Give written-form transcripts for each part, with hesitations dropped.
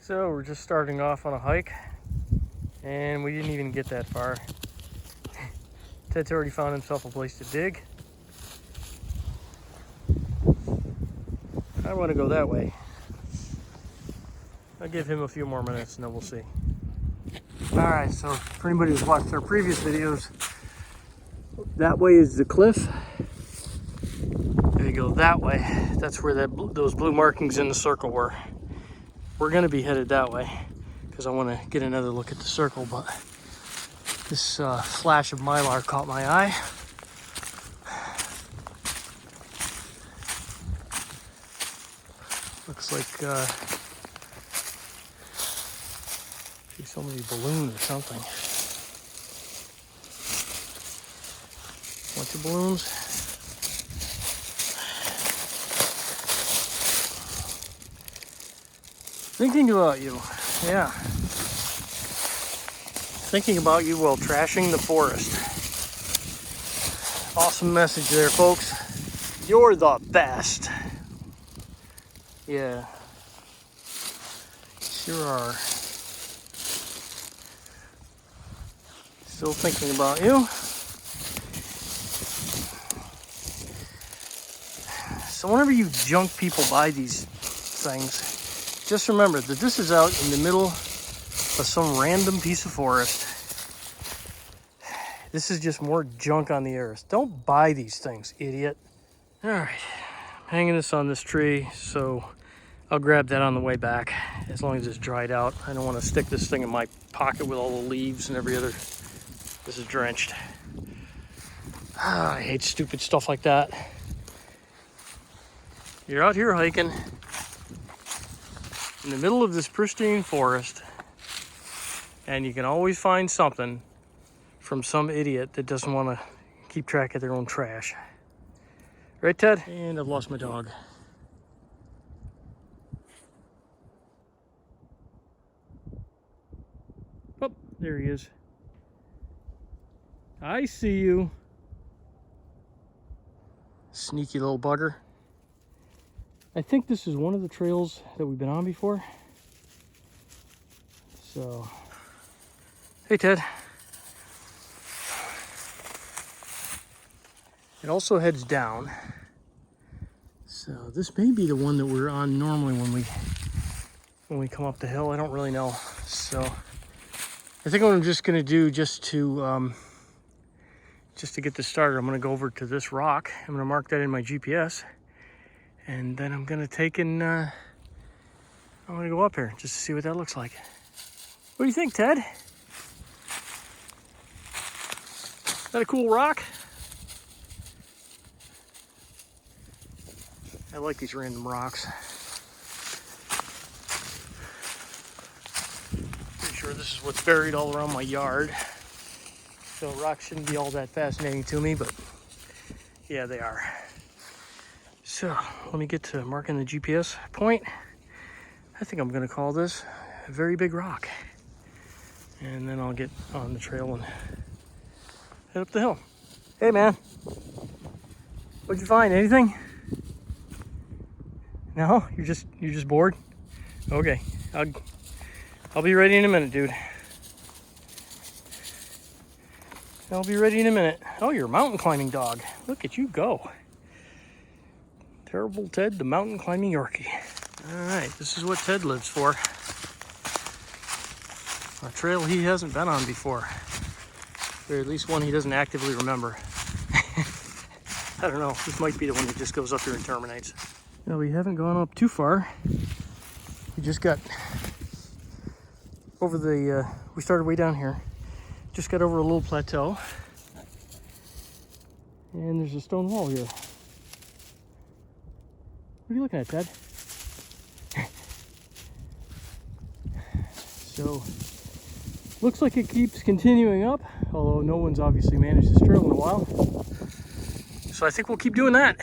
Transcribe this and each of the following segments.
So we're just starting off on a hike, and we didn't even get that far. Ted's already found himself a place to dig. I want to go that way. I'll give him a few more minutes and then we'll see. Alright, so for anybody who's watched our previous videos, that way is the cliff. There you go, that way. That's where those blue markings in the circle were. We're going to be headed that way because I want to get another look at the circle, but this flash of Mylar caught my eye. Looks like see somebody balloon or something. Bunch of balloons. Thinking about you, yeah. Thinking about you while trashing the forest. Awesome message there, folks. You're the best. Yeah. Sure are. Still thinking about you. So whenever you junk people buy these things, just remember that this is out in the middle of some random piece of forest. This is just more junk on the earth. Don't buy these things, idiot. All right, hanging this on this tree, so I'll grab that on the way back as long as it's dried out. I don't want to stick this thing in my pocket with all the leaves and every other. This is drenched. I hate stupid stuff like that. You're out here hiking in the middle of this pristine forest, and you can always find something from some idiot that doesn't want to keep track of their own trash. Right, Ted? And I've lost my dog. Oh, there he is. I see you. Sneaky little bugger. I think this is one of the trails that we've been on before. So, hey Ted. It also heads down. So this may be the one that we're on normally when we come up the hill. I don't really know. So I think what I'm just gonna do just to get this started, I'm gonna go over to this rock. I'm gonna mark that in my GPS. And then I'm gonna take and I'm gonna go up here just to see what that looks like. What do you think, Ted? Is that a cool rock? I like these random rocks. Pretty sure this is what's buried all around my yard. So rocks shouldn't be all that fascinating to me, but yeah, they are. So let me get to marking the GPS point. I think I'm gonna call this a very big rock. And then I'll get on the trail and head up the hill. Hey man, what'd you find? Anything? No, you're just bored? Okay, I'll be ready in a minute, dude. I'll be ready in a minute. Oh, you're a mountain climbing dog. Look at you go. TerribleTed, the mountain climbing Yorkie. All right, this is what Ted lives for. A trail he hasn't been on before. Or at least one he doesn't actively remember. I don't know, this might be the one that just goes up here and terminates. No, we haven't gone up too far. We just got over the, we started way down here. Just got over a little plateau. And there's a stone wall here. What are you looking at, Ted? So, looks like it keeps continuing up, although no one's obviously managed this trail in a while. So I think we'll keep doing that.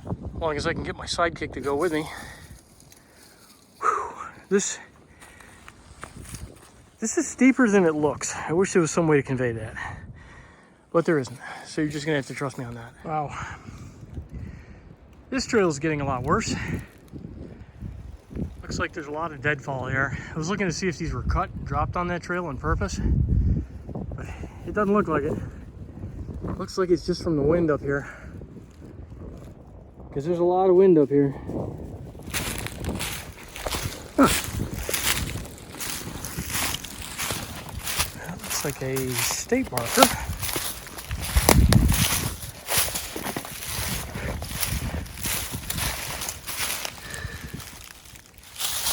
As long as I can get my sidekick to go with me. Whew. This is steeper than it looks. I wish there was some way to convey that. But there isn't. So you're just gonna have to trust me on that. Wow. This trail is getting a lot worse. Looks Looks like there's a lot of deadfall here. I was looking to see if these were cut and dropped on that trail on purpose, but it doesn't look like it. Looks like it's just from the wind up here, because there's a lot of wind up here. Huh. That looks like a state marker.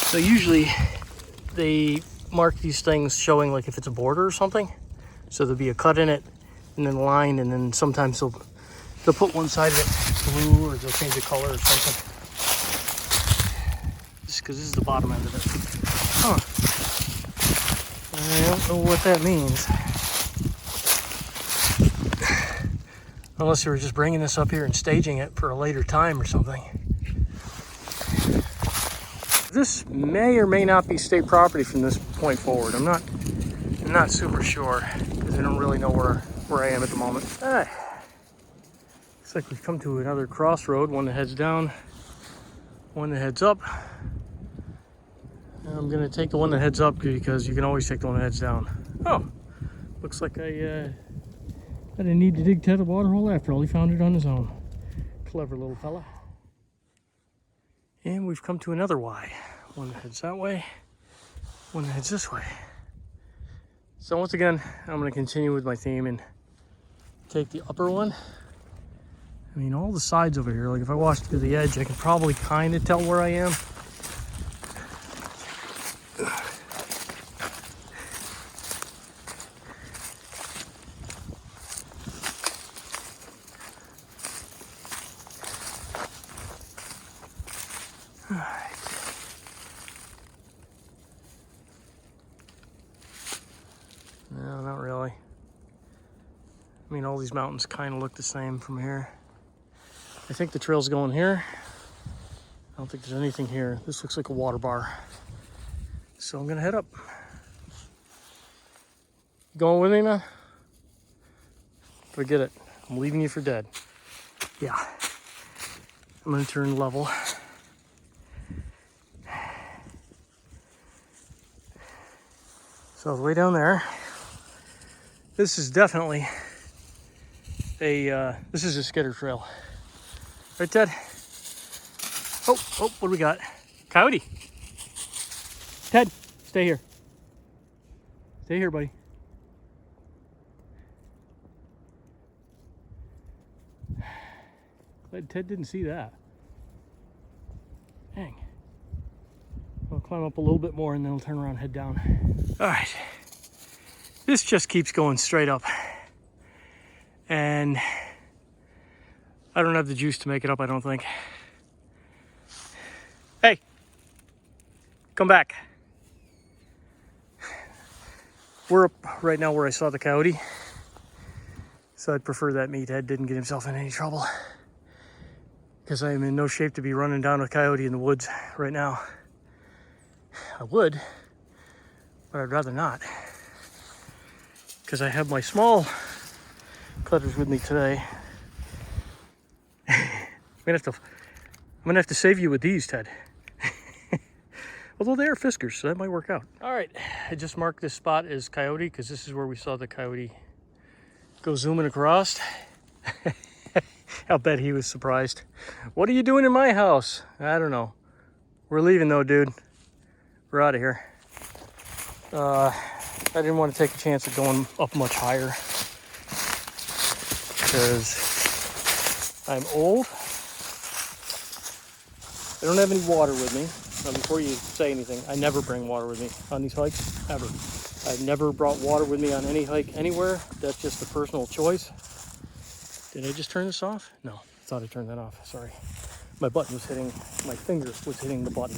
So usually they mark these things showing like if it's a border or something. So there'll be a cut in it and then a line, and then sometimes they'll put one side of it blue, or they'll change the color or something. Just because this is the bottom end of it. Huh. I don't know what that means. Unless they were just bringing this up here and staging it for a later time or something. This may or may not be state property from this point forward. I'm not super sure, because I don't really know where I am at the moment. Looks like we've come to another crossroad, one that heads down, one that heads up. I'm gonna take the one that heads up because you can always take the one that heads down. Oh, looks like I didn't need to dig Ted a water hole after all. He found it on his own. Clever little fella. And we've come to another Y. One that heads that way, one that heads this way. So once again, I'm going to continue with my theme and take the upper one. I mean, all the sides over here, like if I watched to the edge, I can probably kind of tell where I am. No, not really. I mean, all these mountains kind of look the same from here. I think the trail's going here. I don't think there's anything here. This looks like a water bar. So I'm gonna head up. You going with me, man? Forget it. I'm leaving you for dead. Yeah. I'm gonna turn level. So the way down there, this is definitely this is a skidder trail. Right, Ted? Oh, what do we got? Coyote. Ted, stay here. Stay here, buddy. Glad Ted didn't see that. Dang. I'll climb up a little bit more and then I'll turn around and head down. All right. This just keeps going straight up. And I don't have the juice to make it up, I don't think. Hey, come back. We're up right now where I saw the coyote. So I'd prefer that meathead didn't get himself in any trouble, because I am in no shape to be running down a coyote in the woods right now. I would, but I'd rather not, because I have my small cutters with me today. I'm gonna have to save you with these, Ted. Although they are fiskers, so that might work out. All right, I just marked this spot as coyote because this is where we saw the coyote go zooming across. I'll bet he was surprised. What are you doing in my house? I don't know. We're leaving though, dude. We're out of here. I didn't want to take a chance of going up much higher because I'm old. I don't have any water with me. Now, before you say anything, I never bring water with me on these hikes, ever. I've never brought water with me on any hike anywhere. That's just a personal choice. Did I just turn this off? No, I thought I turned that off, sorry. My finger was hitting the button.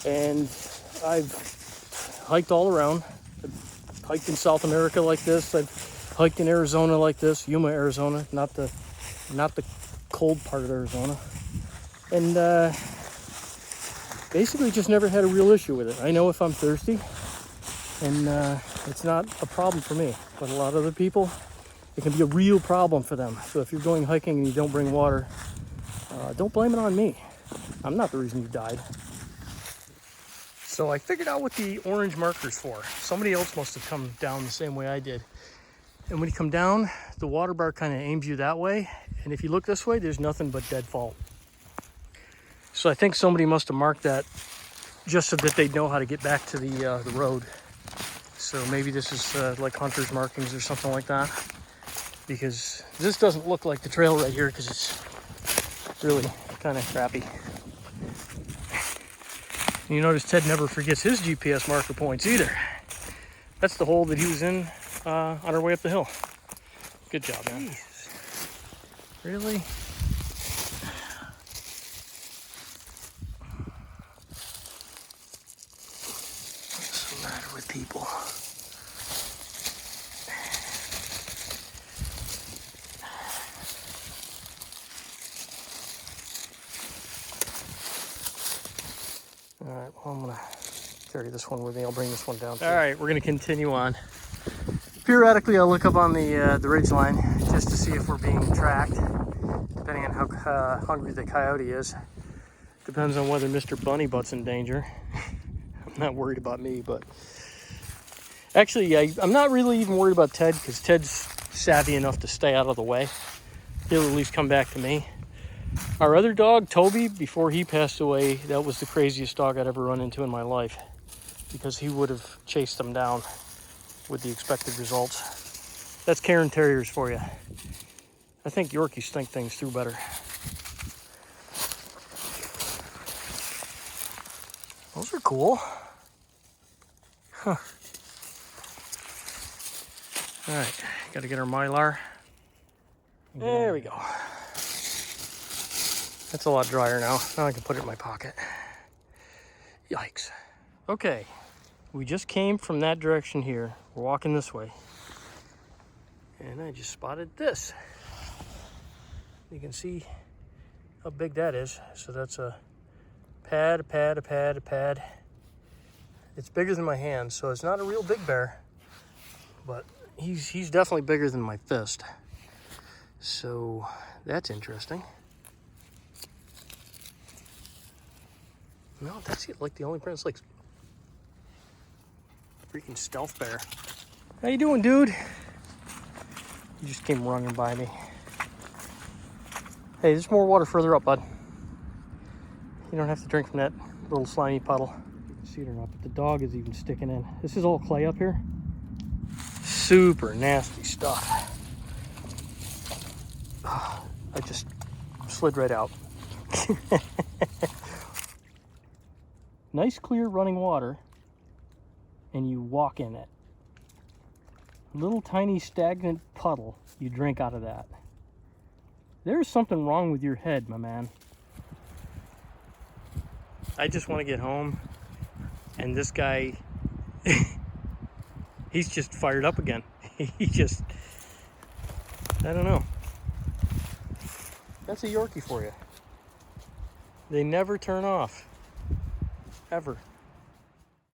And I've hiked all around. I've hiked in South America like this. I've hiked in Arizona like this, Yuma, Arizona, not the cold part of Arizona. And basically just never had a real issue with it. I know if I'm thirsty, and it's not a problem for me, but a lot of other people, it can be a real problem for them. So if you're going hiking and you don't bring water, don't blame it on me. I'm not the reason you died. So I figured out what the orange marker's for. Somebody else must have come down the same way I did. And when you come down, the water bar kind of aims you that way. And if you look this way, there's nothing but deadfall. So I think somebody must have marked that just so that they'd know how to get back to the road. So maybe this is like hunter's markings or something like that. Because this doesn't look like the trail right here because it's really kind of crappy. And you notice Ted never forgets his GPS marker points either. That's the hole that he was in on our way up the hill. Good job, man. Jeez. Really? What's the matter with people? All right, well, I'm gonna carry this one with me. I'll bring this one down too. All right, we're gonna continue on. Periodically, I'll look up on the ridge line just to see if we're being tracked, depending on how hungry the coyote is. Depends on whether Mr. Bunny Butt's in danger. I'm not worried about me, but actually, I'm not really even worried about Ted because Ted's savvy enough to stay out of the way. He'll at least come back to me. Our other dog, Toby, before he passed away, that was the craziest dog I'd ever run into in my life because he would have chased them down with the expected results. That's Cairn Terriers for you. I think Yorkies think things through better. Those are cool. Huh. All right, got to get our Mylar. There we go. That's a lot drier now. Now I can put it in my pocket. Yikes. Okay, we just came from that direction here. We're walking this way. And I just spotted this. You can see how big that is. So that's a pad, a pad, a pad, a pad. It's bigger than my hand, so it's not a real big bear. But he's definitely bigger than my fist. So that's interesting. No, that's like the only print. It's like freaking stealth bear. How you doing, dude? You just came running by me. Hey, there's more water further up, bud. You don't have to drink from that little slimy puddle. You can see it or not, but the dog is even sticking in. This is all clay up here. Super nasty stuff. I just slid right out. Nice clear running water, and you walk in it. Little tiny stagnant puddle, you drink out of that. There's something wrong with your head, my man. I just want to get home, and this guy, he's just fired up again. He just, I don't know. That's a Yorkie for you. They never turn off. Ever.